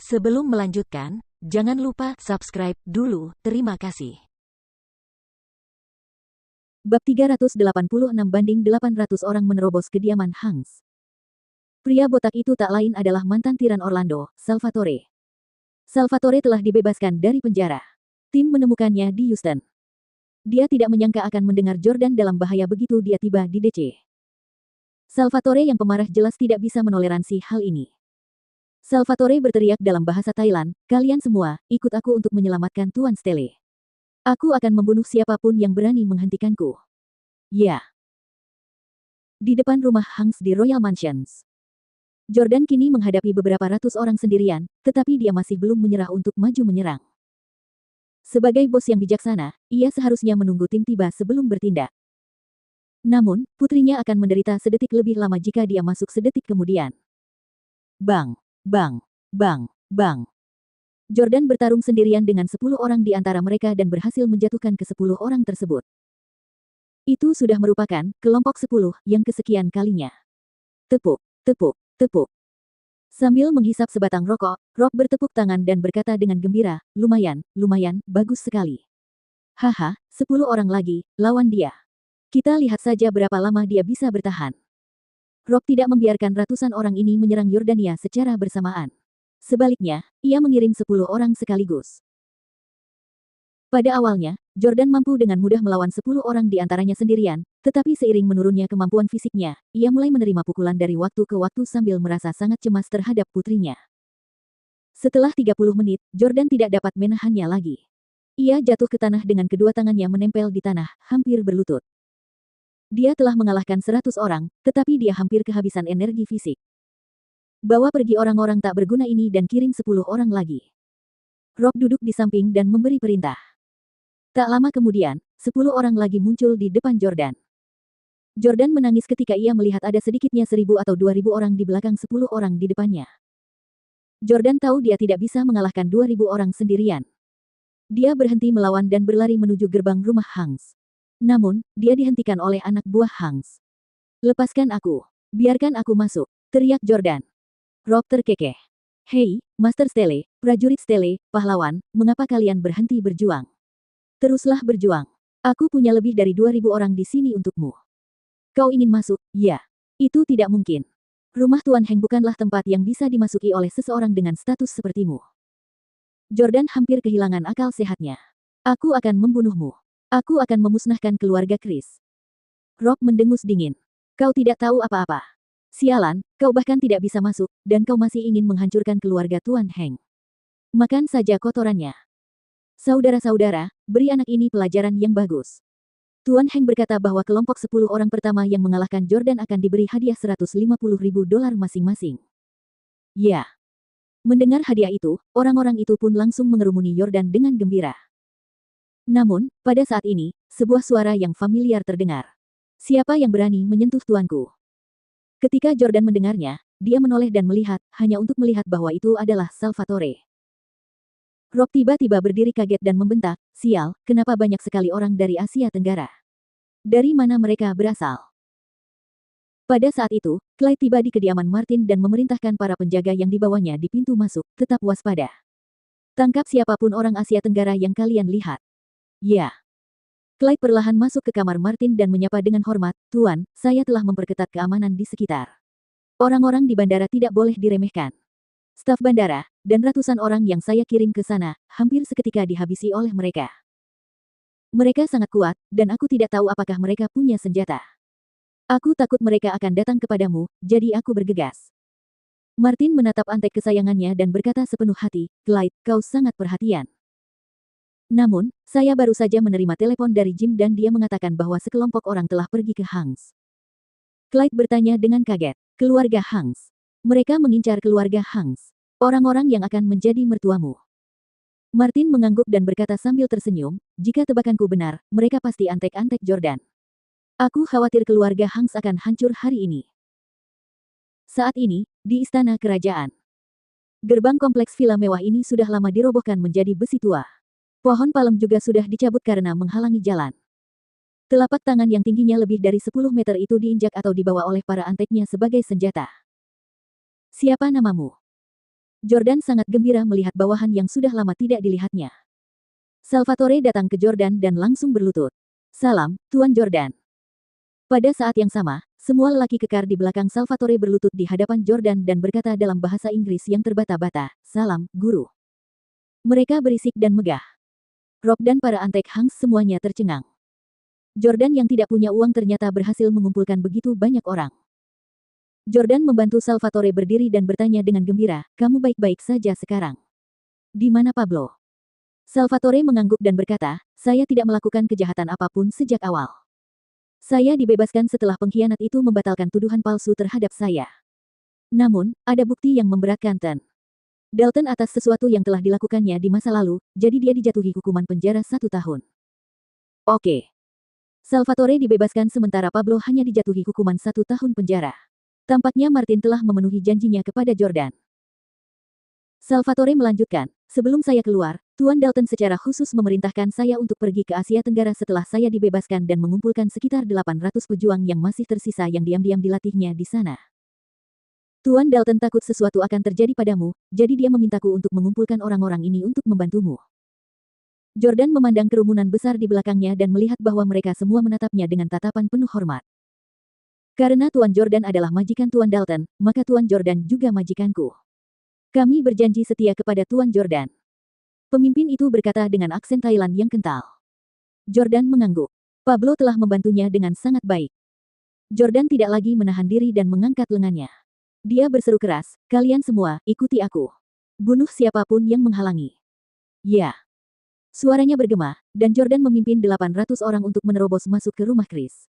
Sebelum melanjutkan, jangan lupa subscribe dulu, terima kasih. Bab 386 orang menerobos kediaman Hanks. Pria botak itu tak lain adalah mantan tiran Orlando, Salvatore. Salvatore telah dibebaskan dari penjara. Tim menemukannya di Houston. Dia tidak menyangka akan mendengar Jordan dalam bahaya begitu dia tiba di DC. Salvatore yang pemarah jelas tidak bisa menoleransi hal ini. Salvatore berteriak dalam bahasa Thailand, "Kalian semua, ikut aku untuk menyelamatkan Tuan Stelle. Aku akan membunuh siapapun yang berani menghentikanku." Ya. Di depan rumah Hanks di Royal Mansions. Jordan kini menghadapi beberapa ratus orang sendirian, tetapi dia masih belum menyerah untuk maju menyerang. Sebagai bos yang bijaksana, ia seharusnya menunggu tim tiba sebelum bertindak. Namun, putrinya akan menderita sedetik lebih lama jika dia masuk sedetik kemudian. Bang, bang, bang, bang. Jordan bertarung sendirian dengan 10 orang di antara mereka dan berhasil menjatuhkan ke-10 orang tersebut. Itu sudah merupakan kelompok 10 yang kesekian kalinya. Tepuk, tepuk, tepuk. Sambil menghisap sebatang rokok, Rob bertepuk tangan dan berkata dengan gembira, "Lumayan, lumayan, bagus sekali. Haha, 10 orang lagi, lawan dia. Kita lihat saja berapa lama dia bisa bertahan." Rob tidak membiarkan ratusan orang ini menyerang Yordania secara bersamaan. Sebaliknya, ia mengirim 10 orang sekaligus. Pada awalnya, Jordan mampu dengan mudah melawan 10 orang di antaranya sendirian, tetapi seiring menurunnya kemampuan fisiknya, ia mulai menerima pukulan dari waktu ke waktu sambil merasa sangat cemas terhadap putrinya. Setelah 30 menit, Jordan tidak dapat menahannya lagi. Ia jatuh ke tanah dengan kedua tangannya menempel di tanah, hampir berlutut. Dia telah mengalahkan 100 orang, tetapi dia hampir kehabisan energi fisik. Bawa pergi orang-orang tak berguna ini dan kirim 10 orang lagi. Rob duduk di samping dan memberi perintah. Tak lama kemudian, 10 orang lagi muncul di depan Jordan. Jordan menangis ketika ia melihat ada sedikitnya 1.000 atau 2.000 orang di belakang 10 orang di depannya. Jordan tahu dia tidak bisa mengalahkan 2.000 orang sendirian. Dia berhenti melawan dan berlari menuju gerbang rumah Hanks. Namun, dia dihentikan oleh anak buah Hanks. "Lepaskan aku. Biarkan aku masuk," teriak Jordan. Rob terkekeh. "Hei, Master Stelle, prajurit Stelle, pahlawan, mengapa kalian berhenti berjuang? Teruslah berjuang. Aku punya lebih dari 2.000 orang di sini untukmu. Kau ingin masuk, ya? Itu tidak mungkin. Rumah Tuan Heng bukanlah tempat yang bisa dimasuki oleh seseorang dengan status sepertimu." Jordan hampir kehilangan akal sehatnya. "Aku akan membunuhmu. Aku akan memusnahkan keluarga Chris." Rob mendengus dingin. "Kau tidak tahu apa-apa. Sialan, kau bahkan tidak bisa masuk, dan kau masih ingin menghancurkan keluarga Tuan Heng. Makan saja kotorannya. Saudara-saudara, beri anak ini pelajaran yang bagus." Tuan Heng berkata bahwa kelompok 10 orang pertama yang mengalahkan Jordan akan diberi hadiah $150.000 masing-masing. Ya. Mendengar hadiah itu, orang-orang itu pun langsung mengerumuni Jordan dengan gembira. Namun, pada saat ini, sebuah suara yang familiar terdengar. "Siapa yang berani menyentuh tuanku?" Ketika Jordan mendengarnya, dia menoleh dan melihat, hanya untuk melihat bahwa itu adalah Salvatore. Rob tiba-tiba berdiri kaget dan membentak, "Sial, kenapa banyak sekali orang dari Asia Tenggara? Dari mana mereka berasal?" Pada saat itu, Clyde tiba di kediaman Martin dan memerintahkan para penjaga yang dibawanya di pintu masuk, "Tetap waspada. Tangkap siapapun orang Asia Tenggara yang kalian lihat." "Ya." Clyde perlahan masuk ke kamar Martin dan menyapa dengan hormat, "Tuan, saya telah memperketat keamanan di sekitar. Orang-orang di bandara tidak boleh diremehkan. Staf bandara, dan ratusan orang yang saya kirim ke sana, hampir seketika dihabisi oleh mereka. Mereka sangat kuat, dan aku tidak tahu apakah mereka punya senjata. Aku takut mereka akan datang kepadamu, jadi aku bergegas." Martin menatap antek kesayangannya dan berkata sepenuh hati, "Clyde, kau sangat perhatian. Namun, saya baru saja menerima telepon dari Jim dan dia mengatakan bahwa sekelompok orang telah pergi ke Hanks." Clyde bertanya dengan kaget, "Keluarga Hanks? Mereka mengincar keluarga Hanks? Orang-orang yang akan menjadi mertuamu?" Martin mengangguk dan berkata sambil tersenyum, "Jika tebakanku benar, mereka pasti antek-antek Jordan. Aku khawatir keluarga Hanks akan hancur hari ini." Saat ini, di istana kerajaan. Gerbang kompleks villa mewah ini sudah lama dirobohkan menjadi besi tua. Pohon palem juga sudah dicabut karena menghalangi jalan. Telapak tangan yang tingginya lebih dari 10 meter itu diinjak atau dibawa oleh para anteknya sebagai senjata. "Siapa namamu?" Jordan sangat gembira melihat bawahan yang sudah lama tidak dilihatnya. Salvatore datang ke Jordan dan langsung berlutut. "Salam, Tuan Jordan." Pada saat yang sama, semua lelaki kekar di belakang Salvatore berlutut di hadapan Jordan dan berkata dalam bahasa Inggris yang terbata-bata, "Salam, Guru." Mereka berisik dan megah. Rob dan para antek Hangs semuanya tercengang. Jordan yang tidak punya uang ternyata berhasil mengumpulkan begitu banyak orang. Jordan membantu Salvatore berdiri dan bertanya dengan gembira, "Kamu baik-baik saja sekarang? Di mana Pablo?" Salvatore mengangguk dan berkata, "Saya tidak melakukan kejahatan apapun sejak awal. Saya dibebaskan setelah pengkhianat itu membatalkan tuduhan palsu terhadap saya. Namun, ada bukti yang memberatkan Dalton atas sesuatu yang telah dilakukannya di masa lalu, jadi dia dijatuhi hukuman penjara 1 tahun." Oke. Salvatore dibebaskan sementara Pablo hanya dijatuhi hukuman 1 tahun penjara. Tampaknya Martin telah memenuhi janjinya kepada Jordan. Salvatore melanjutkan, "Sebelum saya keluar, Tuan Dalton secara khusus memerintahkan saya untuk pergi ke Asia Tenggara setelah saya dibebaskan dan mengumpulkan sekitar 800 pejuang yang masih tersisa yang diam-diam dilatihnya di sana. Tuan Dalton takut sesuatu akan terjadi padamu, jadi dia memintaku untuk mengumpulkan orang-orang ini untuk membantumu." Jordan memandang kerumunan besar di belakangnya dan melihat bahwa mereka semua menatapnya dengan tatapan penuh hormat. "Karena Tuan Jordan adalah majikan Tuan Dalton, maka Tuan Jordan juga majikanku. Kami berjanji setia kepada Tuan Jordan." Pemimpin itu berkata dengan aksen Thailand yang kental. Jordan mengangguk. Pablo telah membantunya dengan sangat baik. Jordan tidak lagi menahan diri dan mengangkat lengannya. Dia berseru keras, "Kalian semua, ikuti aku. Bunuh siapapun yang menghalangi." "Ya." Suaranya bergema, dan Jordan memimpin 800 orang untuk menerobos masuk ke rumah Chris.